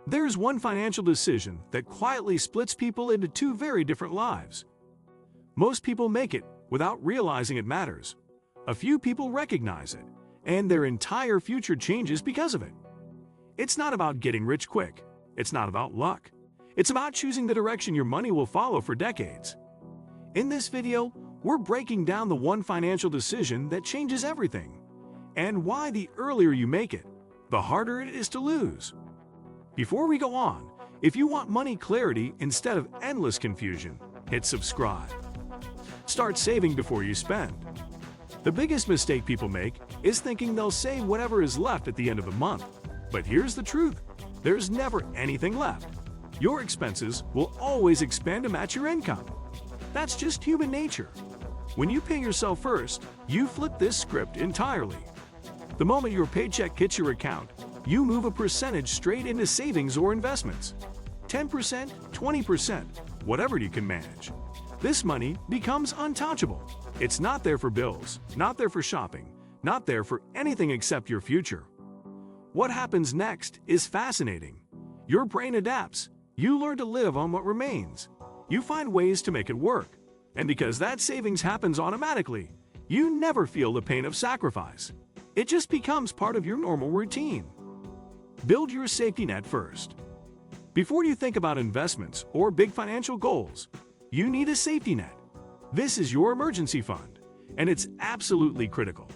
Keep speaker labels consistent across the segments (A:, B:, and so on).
A: There's one financial decision that quietly splits people into two very different lives. Most people make it without realizing it matters. A few people recognize it, and their entire future changes because of it. It's not about getting rich quick. It's not about luck. It's about choosing the direction your money will follow for decades. In this video, we're breaking down the one financial decision that changes everything, and why the earlier you make it, the harder it is to lose. Before we go on, if you want money clarity instead of endless confusion, hit subscribe. Start saving before you spend. The biggest mistake people make is thinking they'll save whatever is left at the end of the month. But here's the truth: there's never anything left. Your expenses will always expand to match your income. That's just human nature. When you pay yourself first, you flip this script entirely. The moment your paycheck hits your account, you move a percentage straight into savings or investments. 10%, 20%, whatever you can manage. This money becomes untouchable. It's not there for bills, not there for shopping, not there for anything except your future. What happens next is fascinating. Your brain adapts. You learn to live on what remains. You find ways to make it work. And because that savings happens automatically, you never feel the pain of sacrifice. It just becomes part of your normal routine. Build your safety net first. Before you think about investments or big financial goals, you need a safety net. This is your emergency fund, and it's absolutely critical.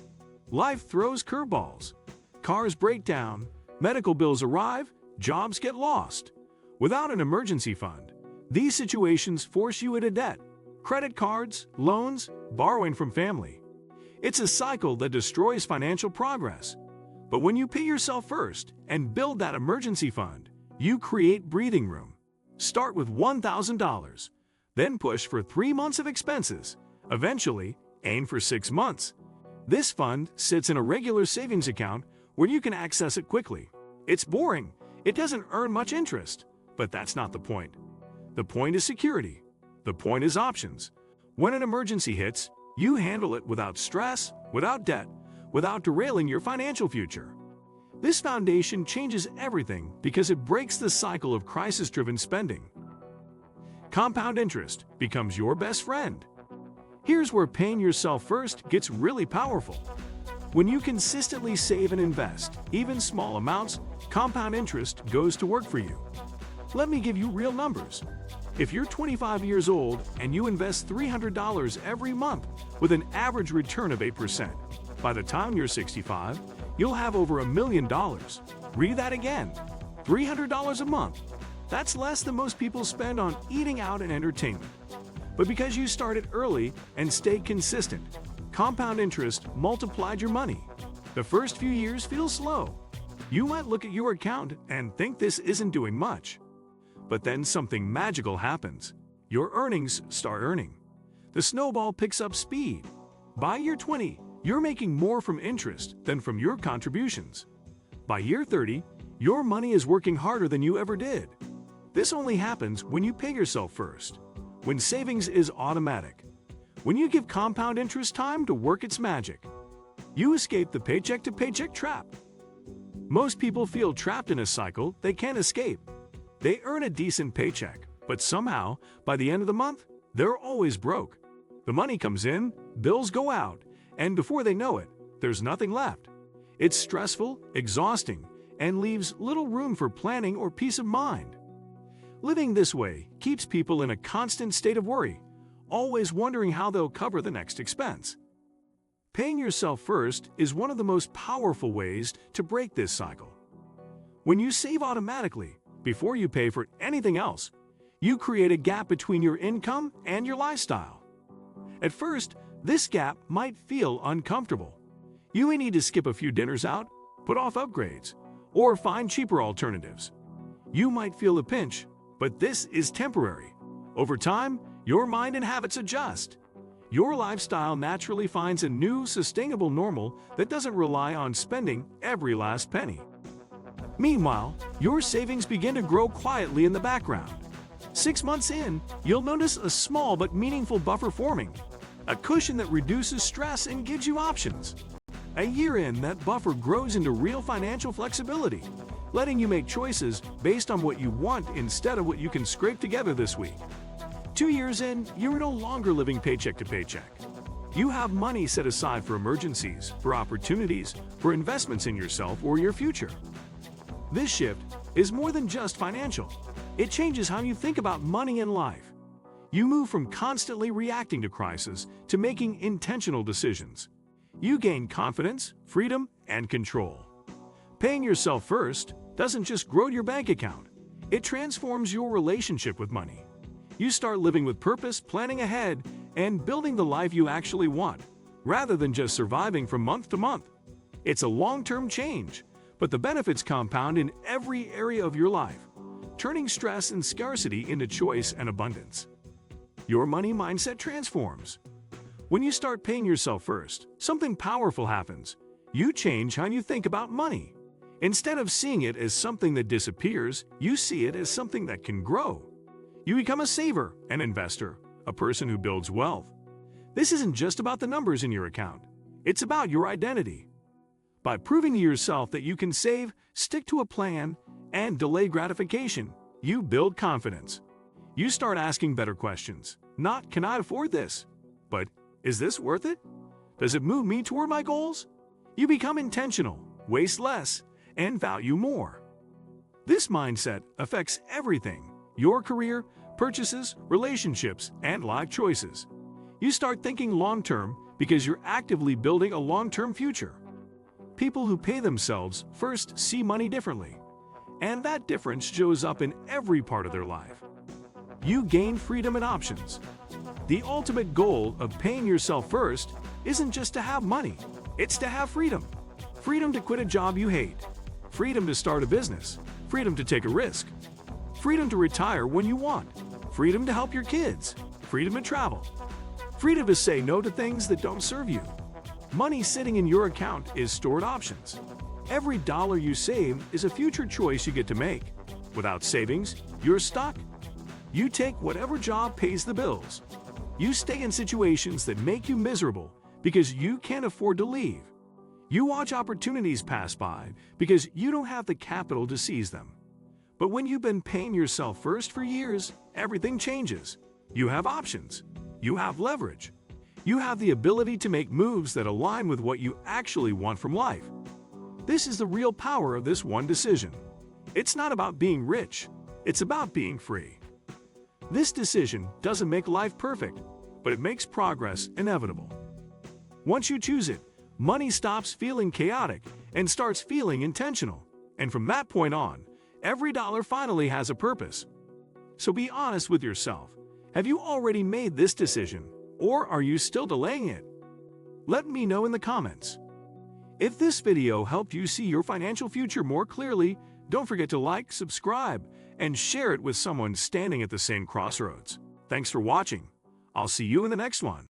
A: Life throws curveballs. Cars break down, medical bills arrive, jobs get lost. Without an emergency fund, these situations force you into debt. Credit cards, loans, borrowing from family. It's a cycle that destroys financial progress. But when you pay yourself first and build that emergency fund, you create breathing room. Start with $1,000. Then push for 3 months of expenses. Eventually, aim for 6 months. This fund sits in a regular savings account where you can access it quickly. It's boring. It doesn't earn much interest. But that's not the point. The point is security. The point is options. When an emergency hits, you handle it without stress, without debt, without derailing your financial future. This foundation changes everything because it breaks the cycle of crisis-driven spending. Compound interest becomes your best friend. Here's where paying yourself first gets really powerful. When you consistently save and invest, even small amounts, compound interest goes to work for you. Let me give you real numbers. If you're 25 years old and you invest $300 every month with an average return of 8%, by the time you're 65, you'll have over $1 million. Read that again. $300 a month. That's less than most people spend on eating out and entertainment. But because you started early and stayed consistent, compound interest multiplied your money. The first few years feel slow. You might look at your account and think this isn't doing much. But then something magical happens. Your earnings start earning. The snowball picks up speed. By year 20, you're making more from interest than from your contributions. By year 30, your money is working harder than you ever did. This only happens when you pay yourself first, when savings is automatic, when you give compound interest time to work its magic. You escape the paycheck-to-paycheck trap. Most people feel trapped in a cycle they can't escape. They earn a decent paycheck, but somehow, by the end of the month, they're always broke. The money comes in, bills go out, and before they know it, there's nothing left. It's stressful, exhausting, and leaves little room for planning or peace of mind. Living this way keeps people in a constant state of worry, always wondering how they'll cover the next expense. Paying yourself first is one of the most powerful ways to break this cycle. When you save automatically, before you pay for anything else, you create a gap between your income and your lifestyle. At first, this gap might feel uncomfortable. You may need to skip a few dinners out, put off upgrades, or find cheaper alternatives. You might feel a pinch, but this is temporary. Over time, your mind and habits adjust. Your lifestyle naturally finds a new, sustainable normal that doesn't rely on spending every last penny. Meanwhile, your savings begin to grow quietly in the background. 6 months in, you'll notice a small but meaningful buffer forming, a cushion that reduces stress and gives you options. A year in, that buffer grows into real financial flexibility. letting you make choices based on what you want instead of what you can scrape together this week. 2 years in, you're no longer living paycheck to paycheck. You have money set aside for emergencies, for opportunities, for investments in yourself or your future. This shift is more than just financial. It changes how you think about money and life. You move from constantly reacting to crises to making intentional decisions. You gain confidence, freedom, and control. Paying yourself first doesn't just grow your bank account. It transforms your relationship with money. You start living with purpose, planning ahead, and building the life you actually want, rather than just surviving from month to month. It's a long-term change, but the benefits compound in every area of your life, turning stress and scarcity into choice and abundance. Your money mindset transforms. When you start paying yourself first, something powerful happens. You change how you think about money. Instead of seeing it as something that disappears, you see it as something that can grow. You become a saver, an investor, a person who builds wealth. This isn't just about the numbers in your account. It's about your identity. By proving to yourself that you can save, stick to a plan, and delay gratification, you build confidence. You start asking better questions. Not, can I afford this? But, is this worth it? Does it move me toward my goals? You become intentional, waste less, and value more. This mindset affects everything: your career, purchases, relationships, and life choices. You start thinking long-term because you're actively building a long-term future. People who pay themselves first see money differently, and that difference shows up in every part of their life. You gain freedom and options. The ultimate goal of paying yourself first isn't just to have money, it's to have freedom. Freedom to quit a job you hate. Freedom to start a business. Freedom to take a risk. Freedom to retire when you want. Freedom to help your kids. Freedom to travel. Freedom to say no to things that don't serve you. Money sitting in your account is stored options. Every dollar you save is a future choice you get to make. Without savings, you're stuck. You take whatever job pays the bills. You stay in situations that make you miserable because you can't afford to leave. You watch opportunities pass by because you don't have the capital to seize them. But when you've been paying yourself first for years, everything changes. You have options. You have leverage. You have the ability to make moves that align with what you actually want from life. This is the real power of this one decision. It's not about being rich. It's about being free. This decision doesn't make life perfect, but it makes progress inevitable. Once you choose it, money stops feeling chaotic and starts feeling intentional. And from that point on, every dollar finally has a purpose. So be honest with yourself. Have you already made this decision, or are you still delaying it? Let me know in the comments. If this video helped you see your financial future more clearly, don't forget to like, subscribe, and share it with someone standing at the same crossroads. Thanks for watching. I'll see you in the next one.